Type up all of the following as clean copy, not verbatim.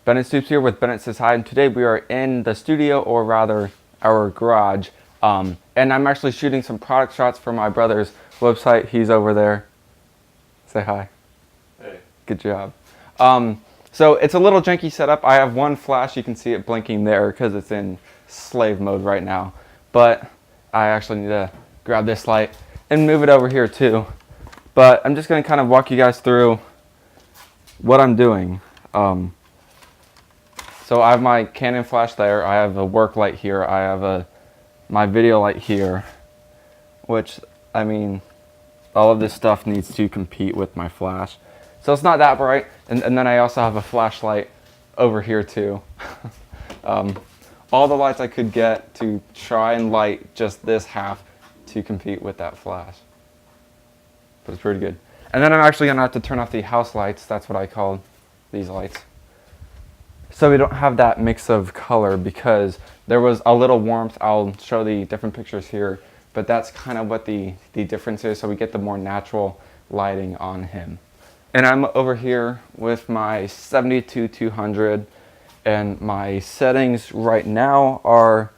Bennett Stoops here with Bennett Says Hi, and today we are in the studio, or rather our garage, and I'm actually shooting some product shots for my brother's website. He's over there. Say hi. Hey. Good job. So it's a little janky setup. I have one flash, you can see it blinking there because it's in slave mode right now, but I actually need to grab this light and move it over here too. But I'm just going to kind of walk you guys through what I'm doing. So I have my Canon flash there, I have a work light here, I have my video light here, which, I mean, all of this stuff needs to compete with my flash. So it's not that bright, and then I also have a flashlight over here too. All the lights I could get to try and light just this half to compete with that flash. But it's pretty good. And then I'm actually going to have to turn off the house lights, that's what I call these lights. So we don't have that mix of color because there was a little warmth. I'll show the different pictures here, but that's kind of what the difference is. So we get the more natural lighting on him. And I'm over here with my 72-200, and my settings right now are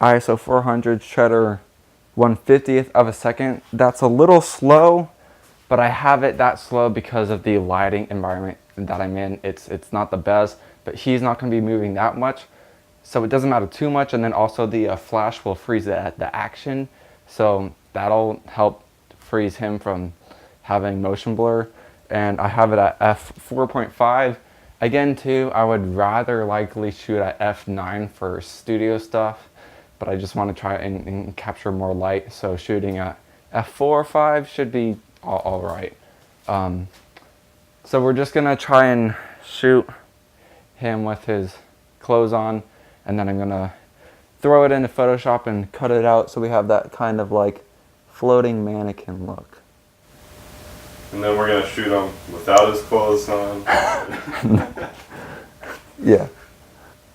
ISO 400, shutter 1/50th of a second. That's a little slow, but I have it that slow because of the lighting environment that I'm in. It's not the best, but he's not going to be moving that much, so it doesn't matter too much. And then also the flash will freeze the action, so that'll help freeze him from having motion blur. And I have it at f4.5. Again too, I would rather likely shoot at f9 for studio stuff, but I just want to try and capture more light, so shooting at f4 or 5 should be all right. So we're just gonna try and shoot him with his clothes on, and then I'm gonna throw it into Photoshop and cut it out so we have that kind of like floating mannequin look. And then we're gonna shoot him without his clothes on. Yeah.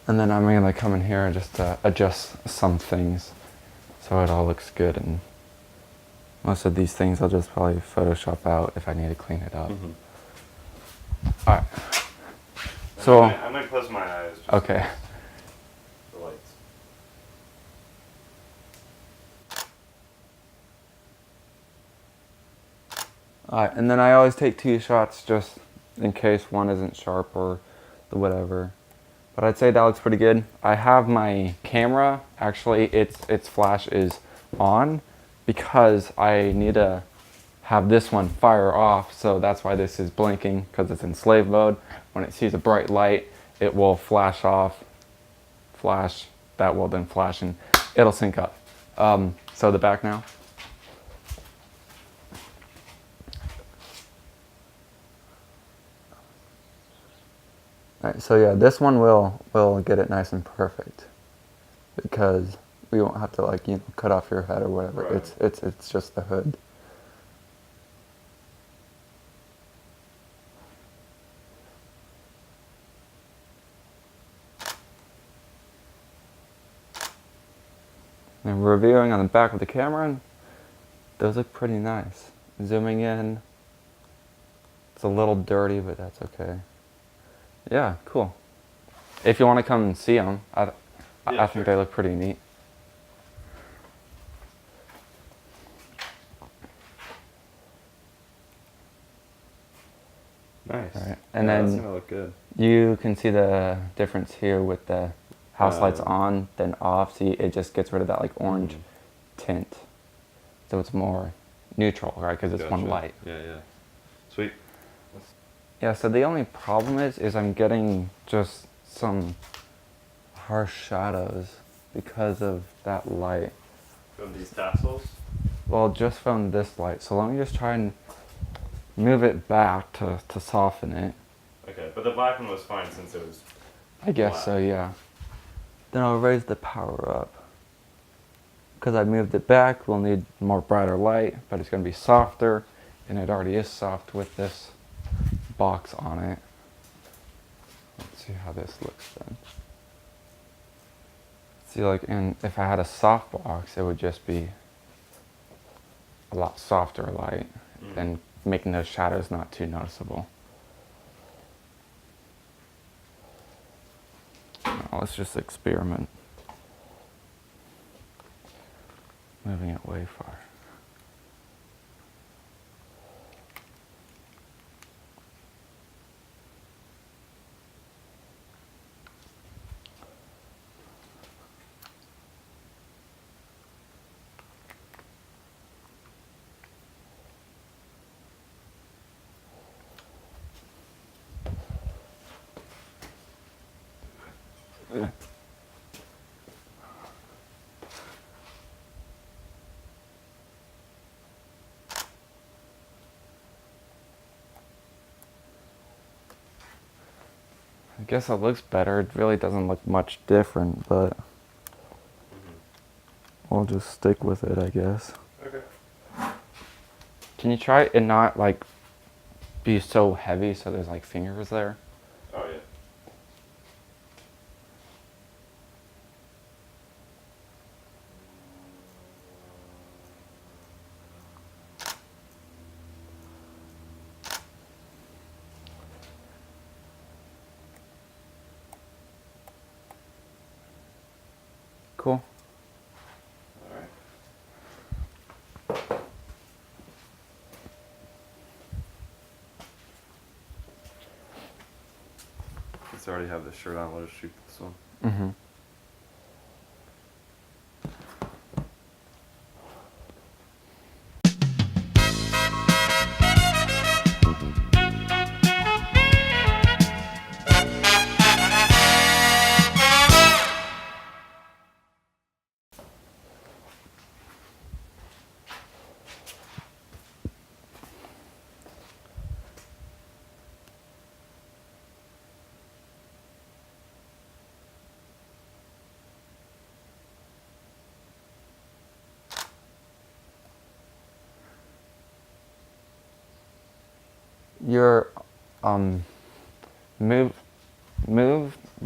And then I'm gonna come in here and just adjust some things so it all looks good, and most of these things I'll just probably Photoshop out if I need to clean it up. Mm-hmm. All right. So I might close my eyes. Just okay. The lights. All right, and then I always take 2 shots just in case one isn't sharp or the whatever. But I'd say that looks pretty good. I have my camera, actually its flash is on because I need to have this one fire off, so that's why this is blinking, because it's in slave mode. When it sees a bright light, it will flash off, flash, that will then flash, and it'll sync up. So the back now. All right, so yeah, this one will get it nice and perfect because we won't have to, like, you know, cut off your head or whatever. Right. It's just the hood. And reviewing on the back of the camera, those look pretty nice. Zooming in, it's a little dirty, but that's okay. Yeah, cool. If you want to come and see them, I think they look pretty neat. Nice. All right. And then that's gonna look good. You can see the difference here with the house lights on, then off. See, it just gets rid of that like orange tint. So it's more neutral, right? Because it's one light. Yeah, yeah. Sweet. Yeah, so the only problem is I'm getting just some harsh shadows because of that light. From these tassels? Well, just from this light. So let me just try and move it back to soften it. Okay, but the black one was fine since it was I guess black. so, yeah. Then I'll raise the power up. Because I moved it back, we'll need more brighter light, but it's going to be softer, and it already is soft with this box on it. Let's see how this looks then. See, like, and if I had a soft box, it would just be a lot softer light, and making those shadows not too noticeable. let's just experiment. Moving it way far. Yeah. I guess it looks better. It really doesn't look much different, but we'll just stick with it, I guess. Okay. Can you try and not like be so heavy so there's like fingers there? Oh yeah. Cool. Alright. Since I already have this shirt on, we'll just shoot this one. Mm-hmm. Your move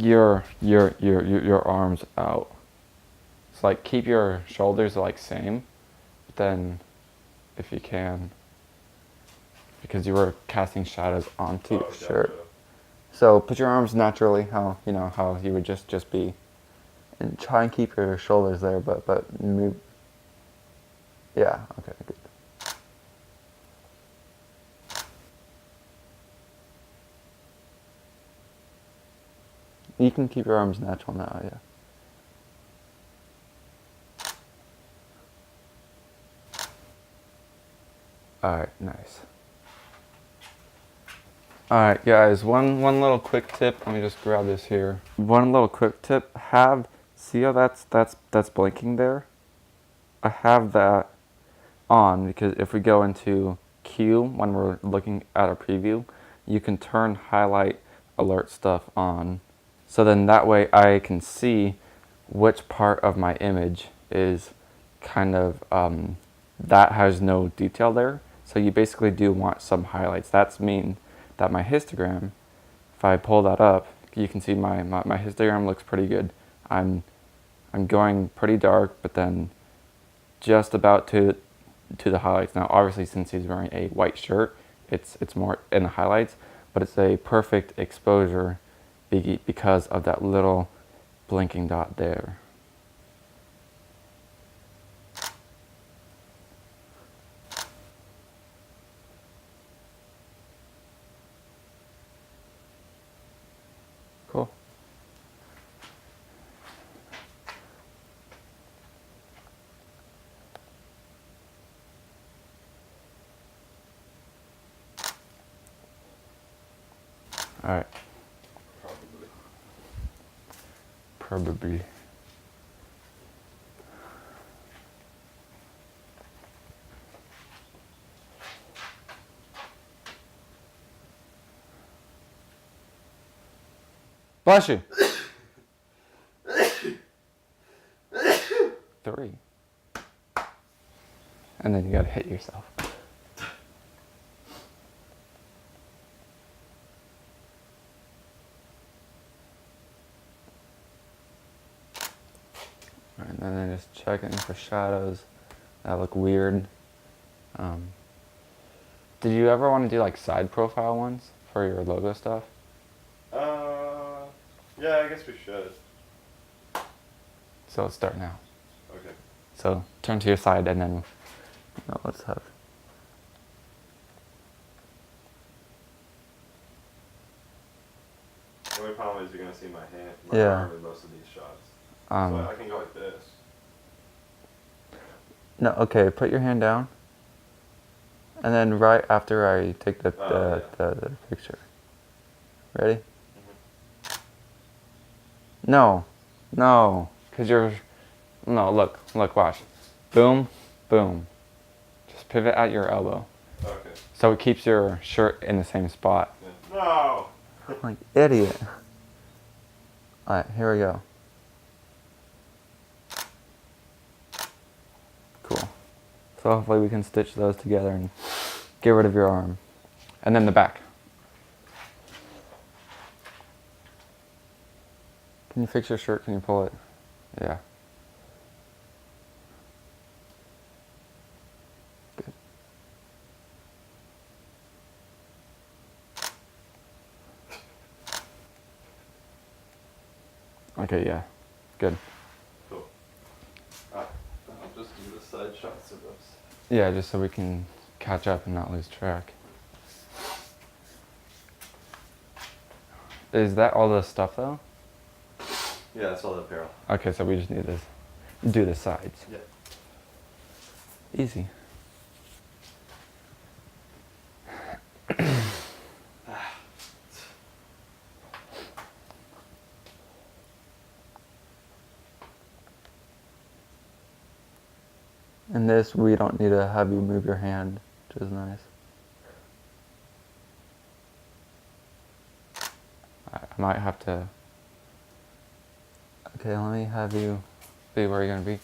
your arms out. It's like keep your shoulders like same, but then if you can, because you were casting shadows onto your shirt. Gotcha. So put your arms naturally how how you would just be, and try and keep your shoulders there, but move. Yeah. Okay. Good. You can keep your arms natural now, yeah. Alright, nice. Alright guys, one little quick tip. Let me just grab this here. One little quick tip. See how that's blinking there? I have that on because if we go into Q when we're looking at a preview, you can turn highlight alert stuff on. So then that way I can see which part of my image is kind of, that has no detail there. So you basically do want some highlights. That's mean that my histogram, if I pull that up, you can see my histogram looks pretty good. I'm going pretty dark, but then just about to the highlights. Now obviously since he's wearing a white shirt, it's more in the highlights, but it's a perfect exposure because of that little blinking dot there. Cool. All right. Probably. Bless you. 3. And then you gotta hit yourself. And then I'm just checking for shadows that look weird. Did you ever want to do like side profile ones for your logo stuff? Yeah, I guess we should. So let's start now. Okay. So turn to your side and then let's have. The only problem is you're gonna see my hand, Yeah. arm in most of these shots. So I can go like this. No, okay, put your hand down. And then right after I take the picture. Ready? No. No. Because you're... No, look, watch. Boom, boom. Just pivot at your elbow. Okay. So it keeps your shirt in the same spot. Yeah. No! Like, idiot. Alright, here we go. Cool. So hopefully we can stitch those together and get rid of your arm. And then the back. Can you fix your shirt? Can you pull it? Yeah. Good. Okay, yeah. Good. Cool. I'll just do the side shots of those. Yeah, just so we can catch up and not lose track. Is that all the stuff though? Yeah, that's all the apparel. Okay, so we just need to do the sides. Yeah. Easy. And this, we don't need to have you move your hand, which is nice. I might have to... Okay, let me have you be where you're going to be.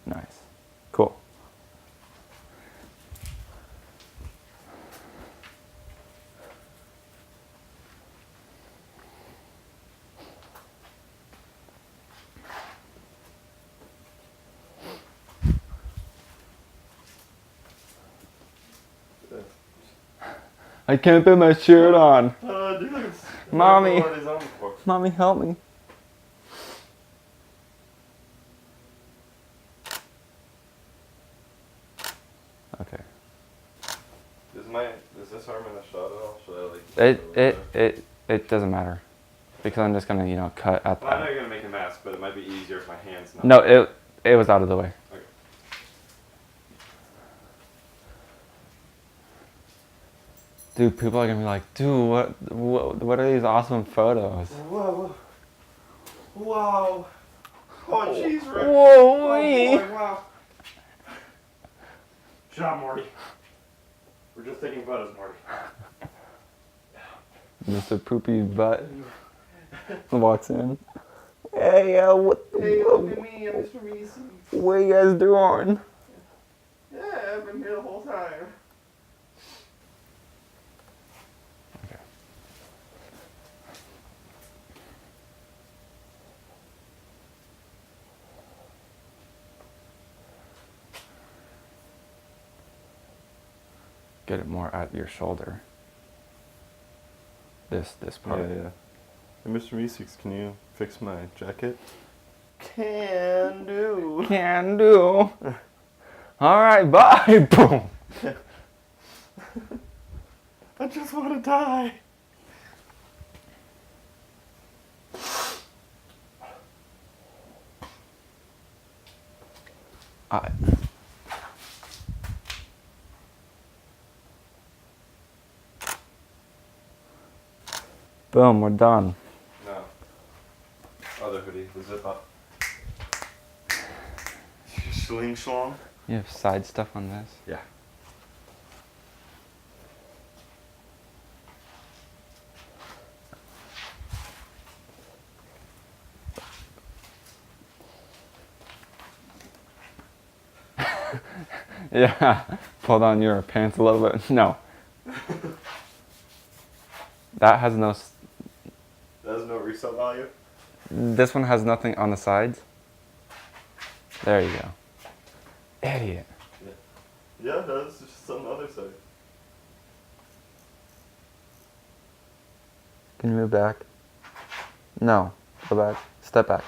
Nice. Cool. I can't put my shirt on. Dude. Mommy. What is on for? Mommy, help me. Okay. Is this arm in the shot at all? Should I like... It doesn't matter. Because I'm just gonna, cut at Well, I know that. you're gonna make a mess, but it might be easier if my hand's not... No, it was out of the way. Okay. Dude, people are gonna be like, dude, what are these awesome photos? Whoa. Wow. Oh, jeez, Rick. Whoa, Oh, boy, wow. Shut up, Morty. We're just taking photos, Morty. Mr. Poopy Butt walks in. Hey, Hey, look at me, I'm Mr. Reese. what you guys doing? Yeah, I've been here the whole time. Okay. Get it more at your shoulder. This part. Yeah. Hey, Mr. Meeseeks, can you fix my jacket? Can do. Can do. All right, bye. Boom. I just want to die. All right. Boom, we're done. No. Other hoodie, the zip up. Sling schlong? You have side stuff on this? Yeah. Yeah, pull down your pants a little bit. No. That has no... There's no resale value? This one has nothing on the sides. There you go. Idiot. Yeah, it does. It's just on the other side. Can you move back? No. Go back. Step back.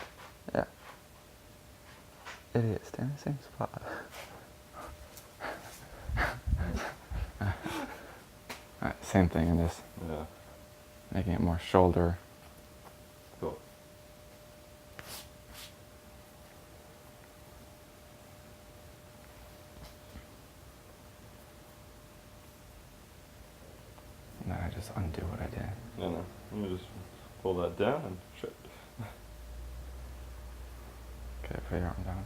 Yeah. Idiot. Stay in the same spot. Alright, same thing in this. Yeah. Making it more shoulder. Cool. And then I just undo what I did. No, no. Let me just pull that down and shit. Okay, put your arm down.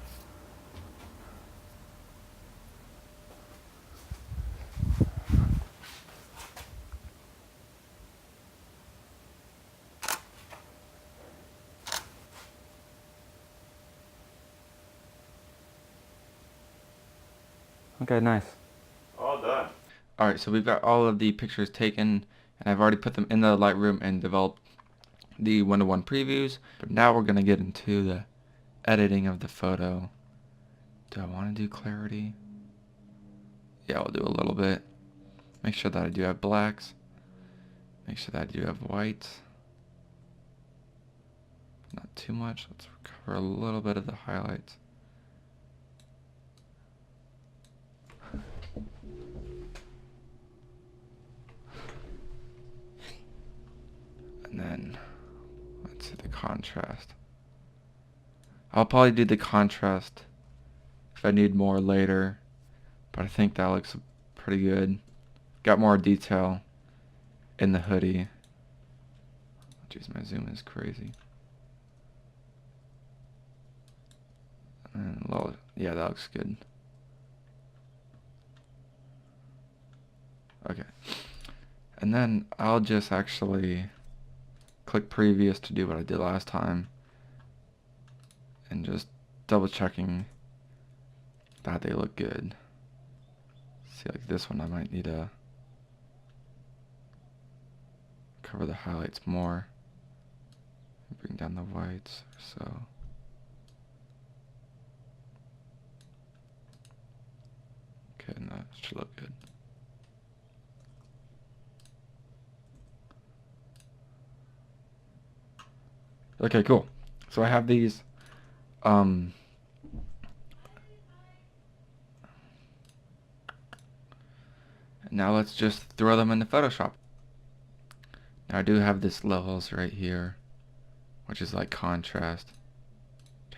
Okay, nice. All done. Alright, so we've got all of the pictures taken, and I've already put them in the Lightroom and developed the one-to-one previews. But now we're going to get into the editing of the photo. Do I want to do clarity? Yeah, I'll do a little bit. Make sure that I do have blacks. Make sure that I do have whites. Not too much. Let's cover a little bit of the highlights. And then, let's see the contrast. I'll probably do the contrast if I need more later, but I think that looks pretty good. Got more detail in the hoodie. Jeez, my zoom is crazy. And well, yeah, that looks good. Okay. And then I'll just actually click previous to do what I did last time, and just double checking that they look good. See, like this one I might need to cover the highlights more, bring down the whites, so okay, and that should look good. Okay, cool. So I have these now let's just throw them into Photoshop. Now I do have this levels right here, which is like contrast.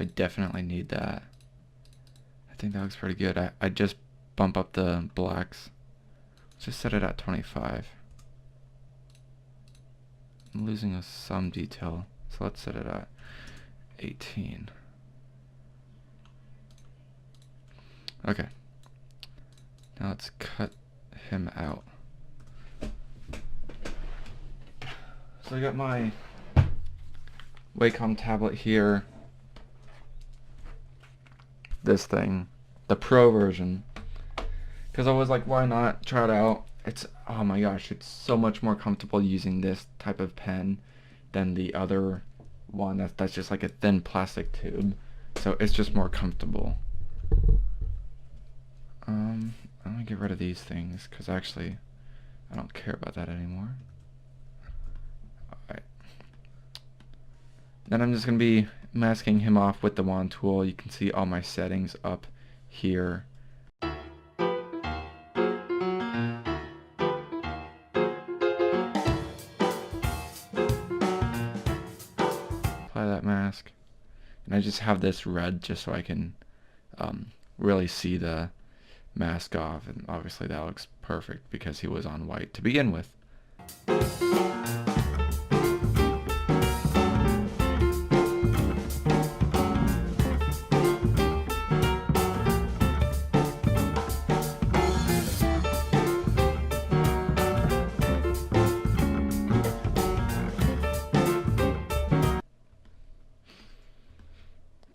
I definitely need that. I think that looks pretty good. I just bump up the blacks. Let's just set it at 25. I'm losing some detail, so let's set it at 18. Okay. Now let's cut him out. So I got my Wacom tablet here. This thing, the Pro version. Because I was like, why not try it out? It's, oh my gosh, it's so much more comfortable using this type of pen than the other one that's just like a thin plastic tube. So it's just more comfortable. I'm gonna get rid of these things because actually I don't care about that anymore. Alright. Then I'm just gonna be masking him off with the wand tool. You can see all my settings up here. Apply that mask. And I just have this red just so I can really see the mask off, and obviously that looks perfect because he was on white to begin with.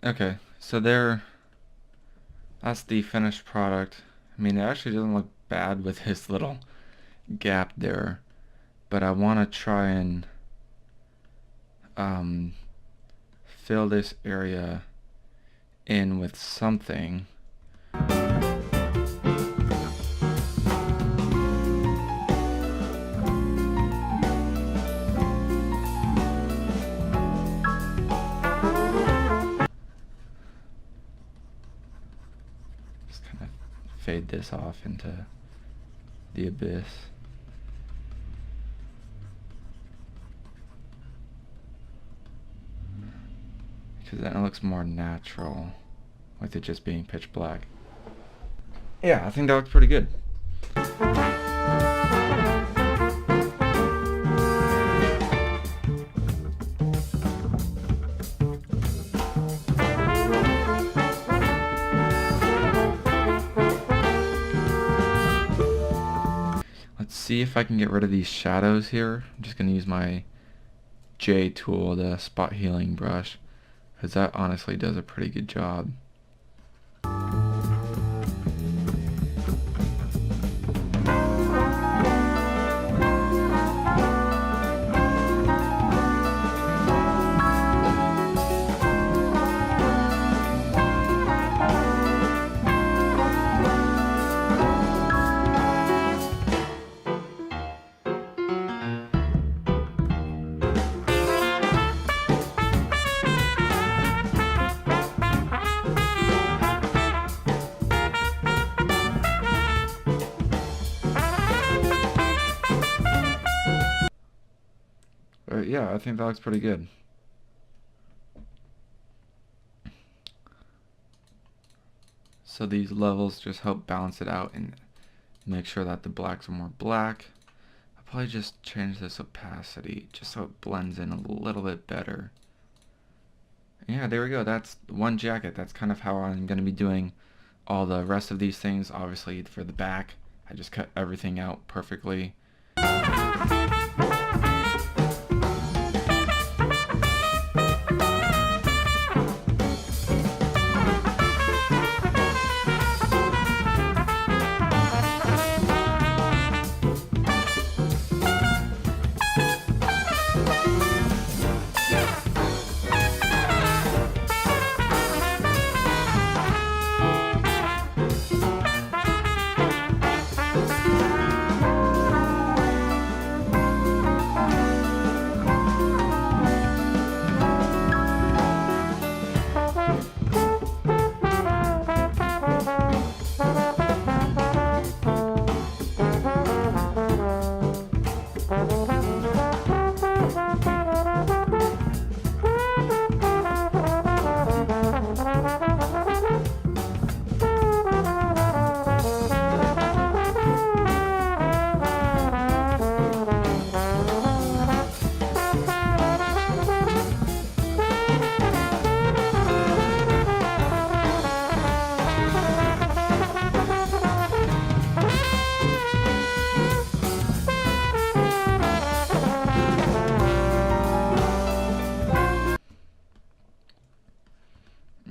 Okay, so that's the finished product. I mean, it actually doesn't look bad with his little gap there, but I want to try and fill this area in with something. Just kind of fade this off into the abyss. Because then it looks more natural with it just being pitch black. Yeah, I think that looks pretty good. Let's see if I can get rid of these shadows here. I'm just going to use my J tool, the spot healing brush, because that honestly does a pretty good job. Yeah, I think that looks pretty good. So these levels just help balance it out and make sure that the blacks are more black. I'll probably just change this opacity just so it blends in a little bit better. Yeah, there we go. That's one jacket. That's kind of how I'm going to be doing all the rest of these things. Obviously for the back, I just cut everything out perfectly.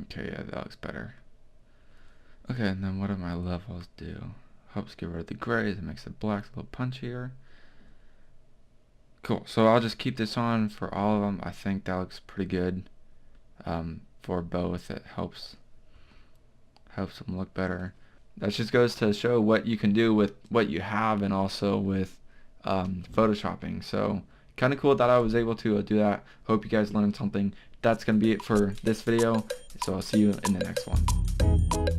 Okay, yeah, that looks better. Okay, and then what do my levels do? Helps get rid of the grays, it makes the blacks a little punchier. Cool, so I'll just keep this on for all of them. I think that looks pretty good for both. It helps them look better. That just goes to show what you can do with what you have and also with photoshopping. So kind of cool that I was able to do that. Hope you guys learned something. That's going to be it for this video. So I'll see you in the next one.